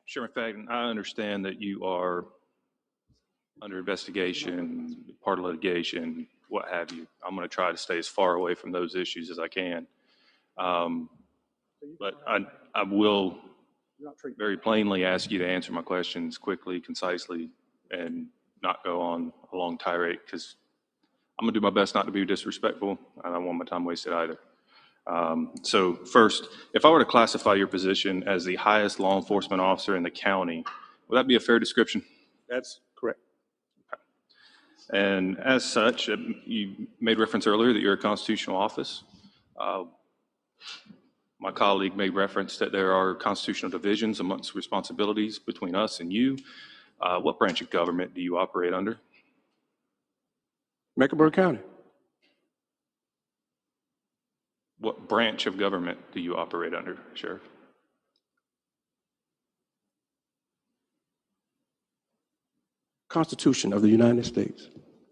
Chairman McFadden, I understand that you are under investigation, part of litigation, what have you. I'm going to try to stay as far away from those issues as I can. But I will very plainly ask you to answer my questions quickly, concisely, and not go on a long tirade, because I'm going to do my best not to be disrespectful. I don't want my time wasted either. So first, if I were to classify your position as the highest law enforcement officer in the county, would that be a fair description? That's correct. Okay. And as such, you made reference earlier that you're a constitutional office. My colleague made reference that there are constitutional divisions amongst responsibilities between us and you. What branch of government do you operate under? Mecklenburg County. What branch of government do you operate under, Sheriff? Constitution of the United States.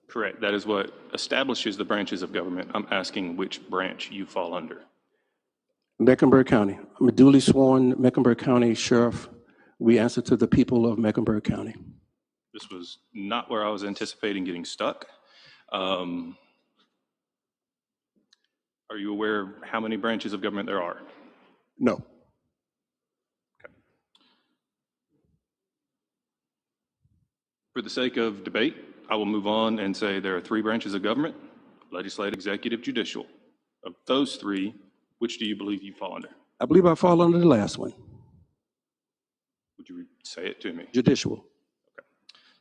Correct. That is what establishes the branches of government. I'm asking which branch you fall under. Mecklenburg County. I'm a duly sworn Mecklenburg County Sheriff. We answer to the people of Mecklenburg County. This was not where I was anticipating getting stuck. Are you aware of how many branches of government there are? No. Okay. For the sake of debate, I will move on and say there are 3 branches of government: legislative, executive, judicial. Of those 3, which do you believe you fall under? I believe I fall under the last one. Would you say it to me? Judicial. Okay.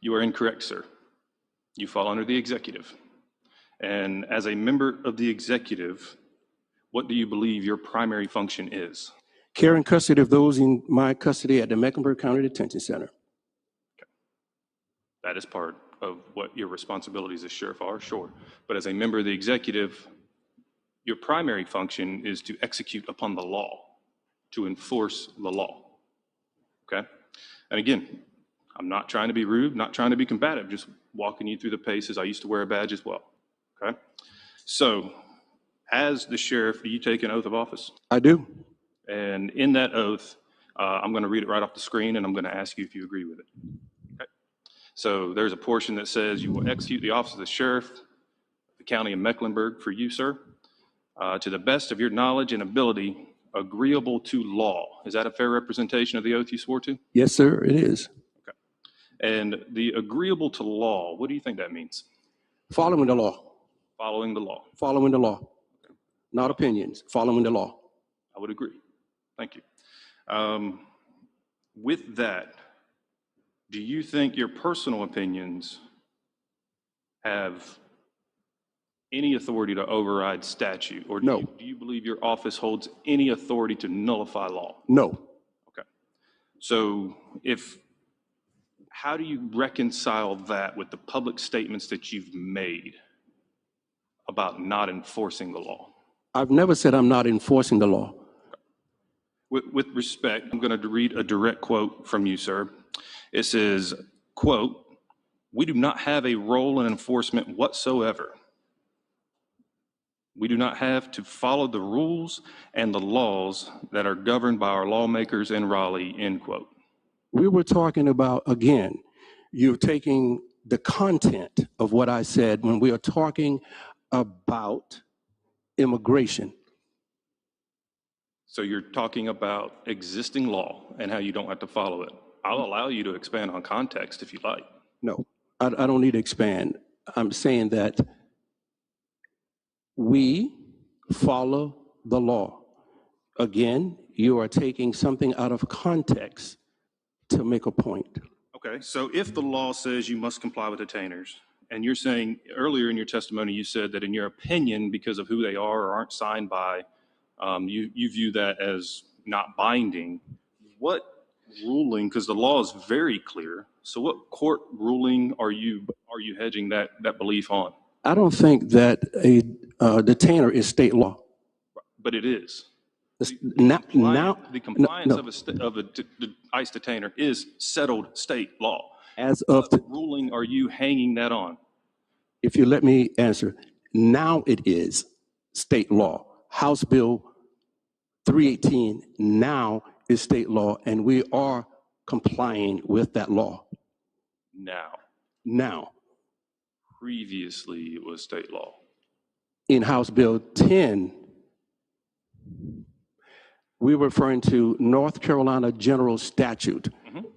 You are incorrect, sir. You fall under the executive. And as a member of the executive, what do you believe your primary function is? Care and custody of those in my custody at the Mecklenburg County Detention Center. Okay. That is part of what your responsibilities as sheriff are, sure. But as a member of the executive, your primary function is to execute upon the law, to enforce the law. Okay? And again, I'm not trying to be rude, not trying to be combative, just walking you through the paces. I used to wear a badge as well. Okay? So, as the sheriff, do you take an oath of office? I do. And in that oath, I'm going to read it right off the screen, and I'm going to ask you if you agree with it. Okay? So there's a portion that says you will execute the office of the sheriff of the county of Mecklenburg for you, sir, to the best of your knowledge and ability, agreeable to law. Is that a fair representation of the oath you swore to? Yes, sir, it is. Okay. And the agreeable to law, what do you think that means? Following the law. Following the law. Following the law. Not opinions, following the law. I would agree. Thank you. With that, do you think your personal opinions have any authority to override statute? Or No. Do you believe your office holds any authority to nullify law? No. Okay. So how do you reconcile that with the public statements that you've made about not enforcing the law? I've never said I'm not enforcing the law. With respect, I'm going to read a direct quote from you, sir. It says, quote, "We do not have a role in enforcement whatsoever. We do not have to follow the rules and the laws that are governed by our lawmakers in Raleigh," end quote. We were talking about, again, you're taking the content of what I said when we are talking about immigration. So you're talking about existing law and how you don't have to follow it. I'll allow you to expand on context if you like. No, I don't need to expand. I'm saying that we follow the law. Again, you are taking something out of context to make a point. Okay, so if the law says you must comply with detainers, and you're saying earlier in your testimony, you said that in your opinion, because of who they are or aren't signed by, you view that as not binding. What ruling, because the law is very clear, so what court ruling are you hedging that belief on? I don't think that a detainer is state law. But it is. The compliance of a ICE detainer is settled state law. As of what ruling are you hanging that on? If you let me answer, now it is state law. House Bill 318 now is state law, and we are complying with that law. Now, Previously, it was state law. in House Bill 10, we're referring to North Carolina General Statute,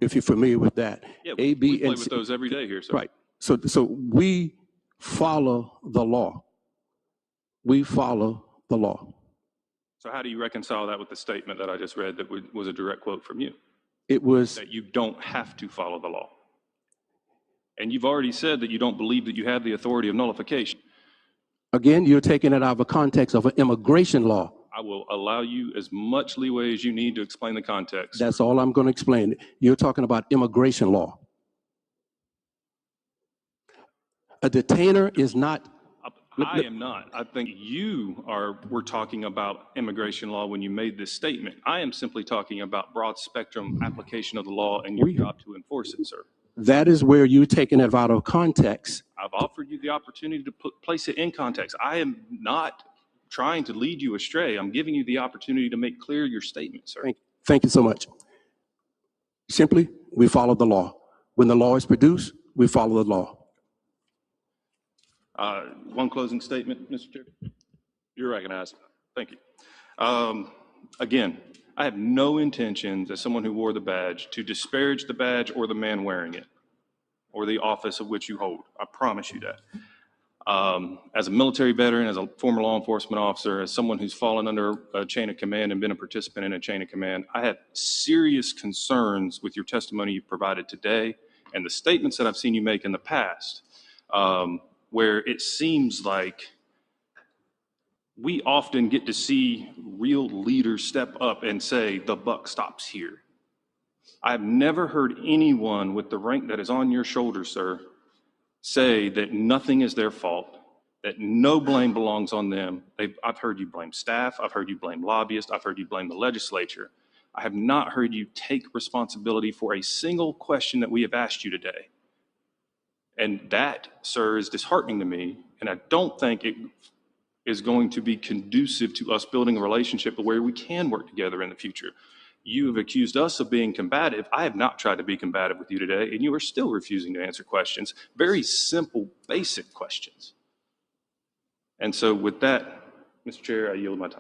if you're familiar with that. Yeah, A, B, we play and with C. those every day here, sir. Right. So we follow the law. We follow the law. So how do you reconcile that with the statement that I just read that was a direct quote from you? It was, That you don't have to follow the law. And you've already said that you don't believe that you have the authority of nullification. again, you're taking it out of a context of an immigration law. I will allow you as much leeway as you need to explain the context. That's all I'm going to explain. You're talking about immigration law. A detainer is not. I am not. I think you were talking about immigration law when you made this statement. I am simply talking about broad spectrum application of the law and your job to enforce it, sir. That is where you're taking it out of context. I've offered you the opportunity to place it in context. I am not trying to lead you astray. I'm giving you the opportunity to make clear your statement, sir. Thank you so much. Simply, we follow the law. When the law is produced, we follow the law. One closing statement, Mr. Chair. You're recognized. Thank you. Again, I have no intentions as someone who wore the badge to disparage the badge or the man wearing it or the office of which you hold. I promise you that. As a military veteran, as a former law enforcement officer, as someone who's fallen under a chain of command and been a participant in a chain of command, I have serious concerns with your testimony you provided today and the statements that I've seen you make in the past, where it seems like we often get to see real leaders step up and say, the buck stops here. I've never heard anyone with the rank that is on your shoulders, sir, say that nothing is their fault, that no blame belongs on them. I've heard you blame staff. I've heard you blame lobbyists. I've heard you blame the legislature. I have not heard you take responsibility for a single question that we have asked you today. And that, sir, is disheartening to me, and I don't think it is going to be conducive to us building a relationship where we can work together in the future. You have accused us of being combative. I have not tried to be combative with you today, and you are still refusing to answer questions, very simple, basic questions. And so with that, Mr. Chair, I yield my time.